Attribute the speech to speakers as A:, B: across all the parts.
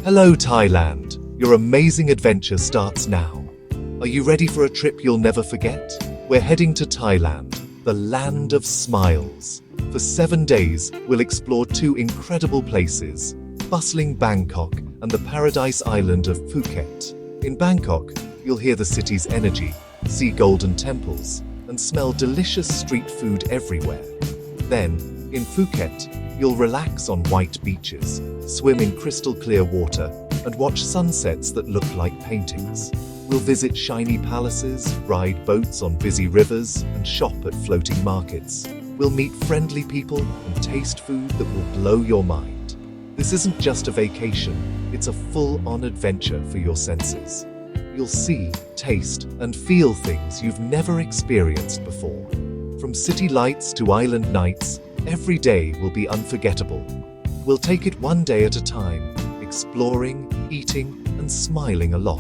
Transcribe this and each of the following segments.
A: Hello Thailand, your amazing adventure starts now. Are you ready for a trip you'll never forget? We're heading to Thailand, the land of smiles. For 7 days, we'll explore 2 incredible places, bustling Bangkok and the paradise island of Phuket. In Bangkok, you'll hear the city's energy, see golden temples, and smell delicious street food everywhere. Then, in Phuket, you'll relax on white beaches, swim in crystal clear water, and watch sunsets that look like paintings. We'll visit shiny palaces, ride boats on busy rivers, and shop at floating markets. We'll meet friendly people and taste food that will blow your mind. This isn't just a vacation, it's a full-on adventure for your senses. You'll see, taste, and feel things you've never experienced before. From city lights to island nights, every day will be unforgettable. We'll take it one day at a time, exploring, eating, and smiling a lot.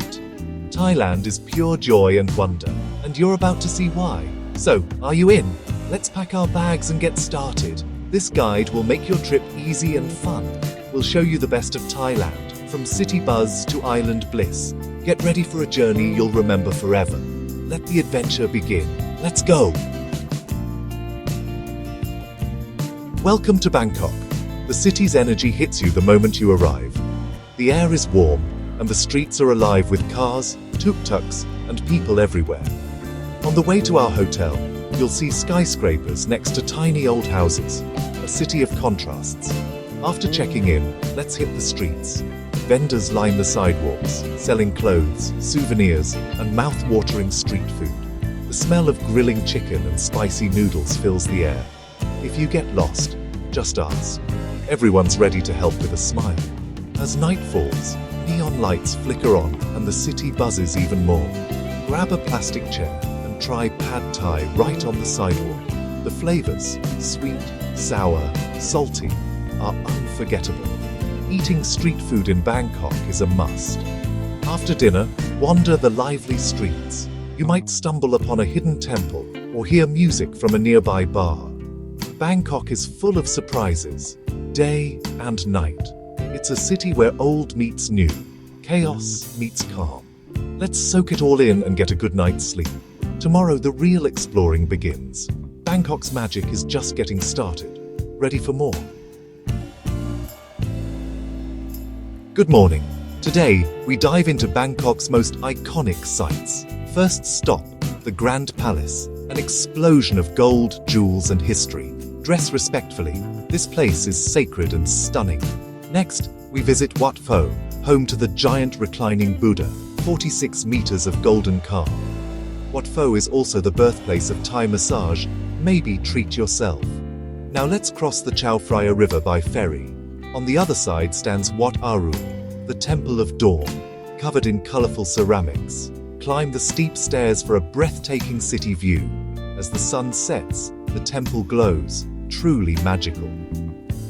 A: Thailand is pure joy and wonder, and you're about to see why. So, are you in? Let's pack our bags and get started. This guide will make your trip easy and fun. We'll show you the best of Thailand, from city buzz to island bliss. Get ready for a journey you'll remember forever. Let the adventure begin. Let's go! Welcome to Bangkok. The city's energy hits you the moment you arrive. The air is warm, and the streets are alive with cars, tuk-tuks, and people everywhere. On the way to our hotel, you'll see skyscrapers next to tiny old houses, a city of contrasts. After checking in, let's hit the streets. Vendors line the sidewalks, selling clothes, souvenirs, and mouth-watering street food. The smell of grilling chicken and spicy noodles fills the air. If you get lost, just ask. Everyone's ready to help with a smile. As night falls, neon lights flicker on and the city buzzes even more. Grab a plastic chair and try pad thai right on the sidewalk. The flavors, sweet, sour, salty, are unforgettable. Eating street food in Bangkok is a must. After dinner, wander the lively streets. You might stumble upon a hidden temple or hear music from a nearby bar. Bangkok is full of surprises, day and night. It's a city where old meets new, chaos meets calm. Let's soak it all in and get a good night's sleep. Tomorrow the real exploring begins. Bangkok's magic is just getting started. Ready for more? Good morning. Today, we dive into Bangkok's most iconic sights. First stop, the Grand Palace, an explosion of gold, jewels, and history. Dress respectfully. This place is sacred and stunning. Next, we visit Wat Pho, home to the giant reclining Buddha, 46 meters of golden calm. Wat Pho is also the birthplace of Thai massage. Maybe treat yourself. Now let's cross the Chao Phraya River by ferry. On the other side stands Wat Arun, the Temple of Dawn, covered in colorful ceramics. Climb the steep stairs for a breathtaking city view. As the sun sets, the temple glows, truly magical.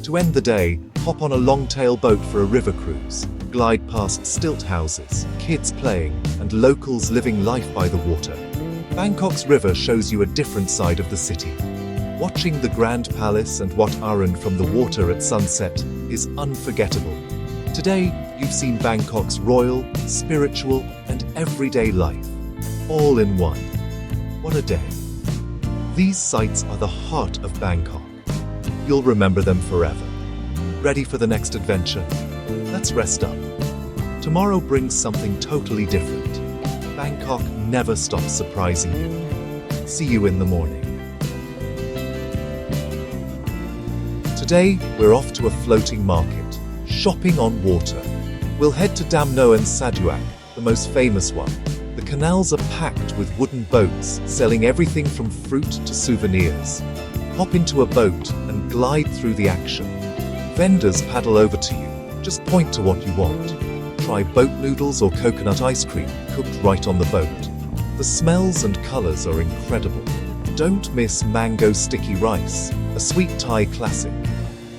A: To end the day, hop on a long-tail boat for a river cruise. Glide past stilt houses, kids playing, and locals living life by the water. Bangkok's river shows you a different side of the city. Watching the Grand Palace and Wat Arun from the water at sunset is unforgettable. Today, you've seen Bangkok's royal, spiritual, and everyday life, all in one. What a day. These sights are the heart of Bangkok. You'll remember them forever. Ready for the next adventure? Let's rest up. Tomorrow brings something totally different. Bangkok never stops surprising you. See you in the morning. Today, we're off to a floating market, shopping on water. We'll head to Dam Noen Saduak, the most famous one. The canals are packed with wooden boats, selling everything from fruit to souvenirs. Hop into a boat and glide through the action. Vendors paddle over to you. Just point to what you want. Try boat noodles or coconut ice cream, cooked right on the boat. The smells and colors are incredible. Don't miss mango sticky rice, a sweet Thai classic.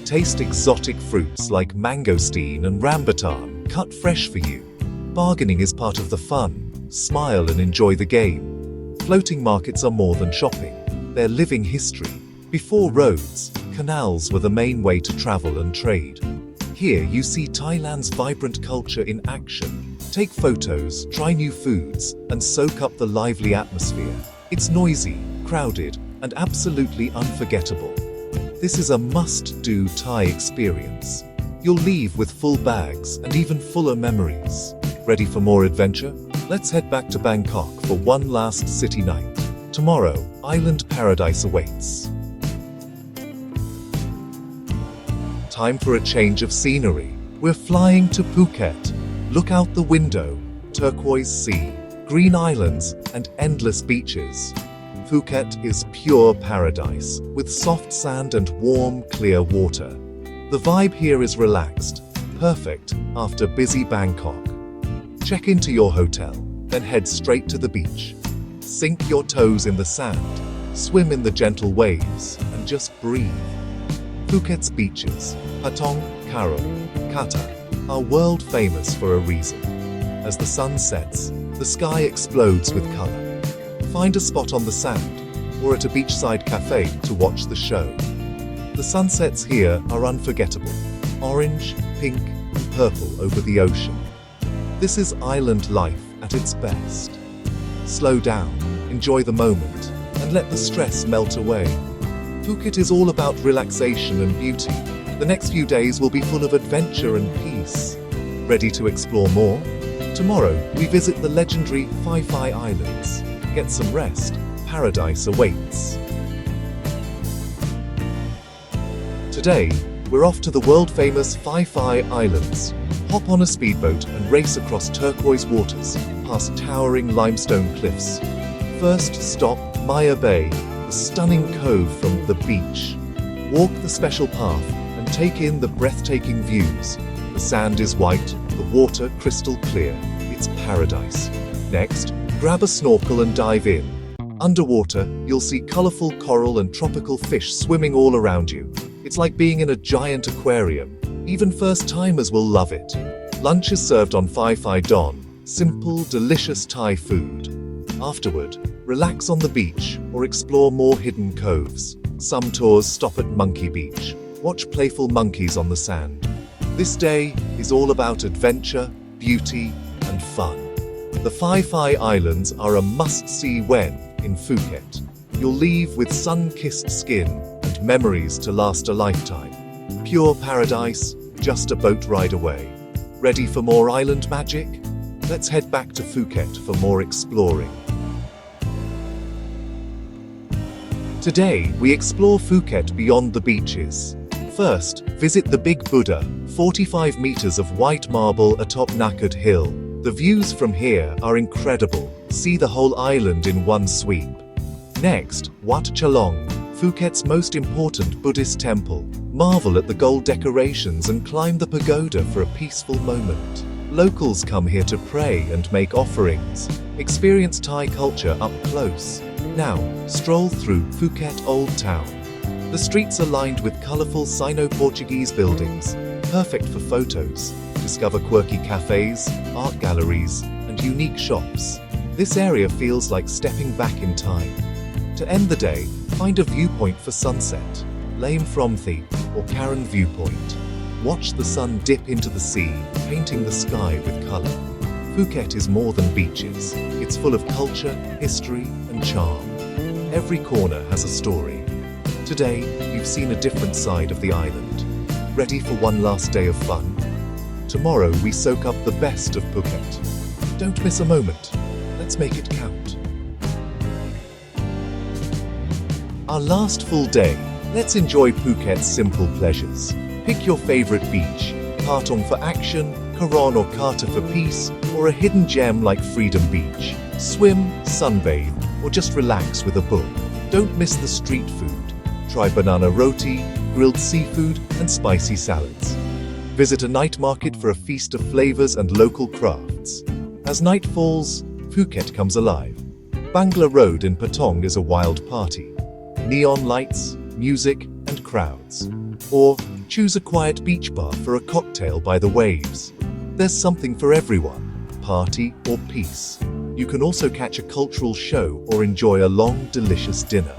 A: Taste exotic fruits like mangosteen and rambutan, cut fresh for you. Bargaining is part of the fun. Smile and enjoy the game. Floating markets are more than shopping. They're living history. Before roads, canals were the main way to travel and trade. Here you see Thailand's vibrant culture in action. Take photos, try new foods, and soak up the lively atmosphere. It's noisy, crowded, and absolutely unforgettable. This is a must-do Thai experience. You'll leave with full bags and even fuller memories. Ready for more adventure? Let's head back to Bangkok for one last city night. Tomorrow, island paradise awaits. Time for a change of scenery. We're flying to Phuket. Look out the window. Turquoise sea, green islands, and endless beaches. Phuket is pure paradise, with soft sand and warm, clear water. The vibe here is relaxed, perfect after busy Bangkok. Check into your hotel, then head straight to the beach. Sink your toes in the sand, swim in the gentle waves, and just breathe. Phuket's beaches, Patong, Karo, Kata, are world famous for a reason. As the sun sets, the sky explodes with color. Find a spot on the sand or at a beachside cafe to watch the show. The sunsets here are unforgettable. Orange, pink, and purple over the ocean. This is island life at its best. Slow down, enjoy the moment, and let the stress melt away. Phuket is all about relaxation and beauty. The next few days will be full of adventure and peace. Ready to explore more? Tomorrow, we visit the legendary Phi Phi Islands. Get some rest. Paradise awaits. Today, we're off to the world-famous Phi Phi Islands. Hop on a speedboat and race across turquoise waters, past towering limestone cliffs. First stop, Maya Bay, the stunning cove from the beach. Walk the special path and take in the breathtaking views. The sand is white, the water crystal clear. It's paradise. Next, grab a snorkel and dive in. Underwater, you'll see colorful coral and tropical fish swimming all around you. It's like being in a giant aquarium. Even first-timers will love it. Lunch is served on Phi Phi Don, simple, delicious Thai food. Afterward, relax on the beach or explore more hidden coves. Some tours stop at Monkey Beach. Watch playful monkeys on the sand. This day is all about adventure, beauty, and fun. The Phi Phi Islands are a must-see when in Phuket. You'll leave with sun-kissed skin and memories to last a lifetime. Pure paradise, just a boat ride away. Ready for more island magic? Let's head back to Phuket for more exploring. Today, we explore Phuket beyond the beaches. First, visit the Big Buddha, 45 meters of white marble atop Naked Hill. The views from here are incredible. See the whole island in one sweep. Next, Wat Chalong, Phuket's most important Buddhist temple. Marvel at the gold decorations and climb the pagoda for a peaceful moment. Locals come here to pray and make offerings. Experience Thai culture up close. Now, stroll through Phuket Old Town. The streets are lined with colorful Sino-Portuguese buildings, perfect for photos. Discover quirky cafes, art galleries, and unique shops. This area feels like stepping back in time. To end the day, find a viewpoint for sunset, Lame Fromthi or Karen Viewpoint. Watch the sun dip into the sea, painting the sky with color. Phuket is more than beaches. It's full of culture, history, and charm. Every corner has a story. Today, you've seen a different side of the island. Ready for one last day of fun? Tomorrow, we soak up the best of Phuket. Don't miss a moment. Let's make it count. Our last full day, let's enjoy Phuket's simple pleasures. Pick your favorite beach, Patong for action, Karon or Kata for peace, or a hidden gem like Freedom Beach. Swim, sunbathe, or just relax with a book. Don't miss the street food. Try banana roti, grilled seafood, and spicy salads. Visit a night market for a feast of flavors and local crafts. As night falls, Phuket comes alive. Bangla Road in Patong is a wild party. Neon lights, music, and crowds. Or choose a quiet beach bar for a cocktail by the waves. There's something for everyone, party or peace. You can also catch a cultural show or enjoy a long, delicious dinner.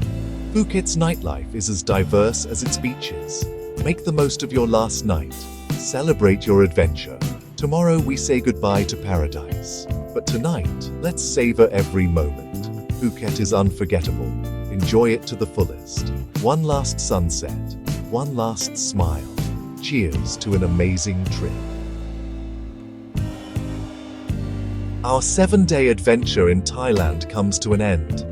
A: Phuket's nightlife is as diverse as its beaches. Make the most of your last night. Celebrate your adventure. Tomorrow we say goodbye to paradise. But tonight, let's savor every moment. Phuket is unforgettable. Enjoy it to the fullest. One last sunset, one last smile. Cheers to an amazing trip. Our 7-day adventure in Thailand comes to an end.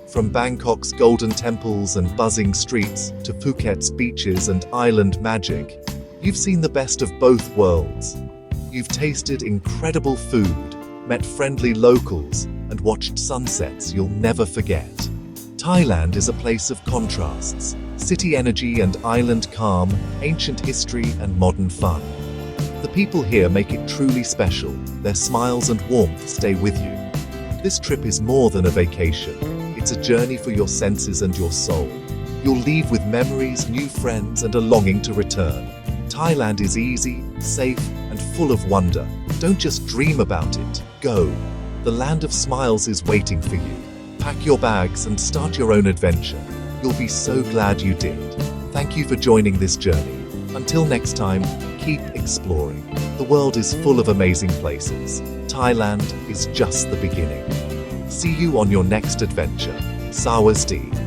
A: From Bangkok's golden temples and buzzing streets to Phuket's beaches and island magic, you've seen the best of both worlds. You've tasted incredible food, met friendly locals, and watched sunsets you'll never forget. Thailand is a place of contrasts, city energy and island calm, ancient history and modern fun. The people here make it truly special. Their smiles and warmth stay with you. This trip is more than a vacation. It's a journey for your senses and your soul. You'll leave with memories, new friends, and a longing to return. Thailand is easy, safe, and full of wonder. Don't just dream about it. Go. The land of smiles is waiting for you. Pack your bags and start your own adventure. You'll be so glad you did. Thank you for joining this journey. Until next time, keep exploring. The world is full of amazing places. Thailand is just the beginning. See you on your next adventure. Sawasdee.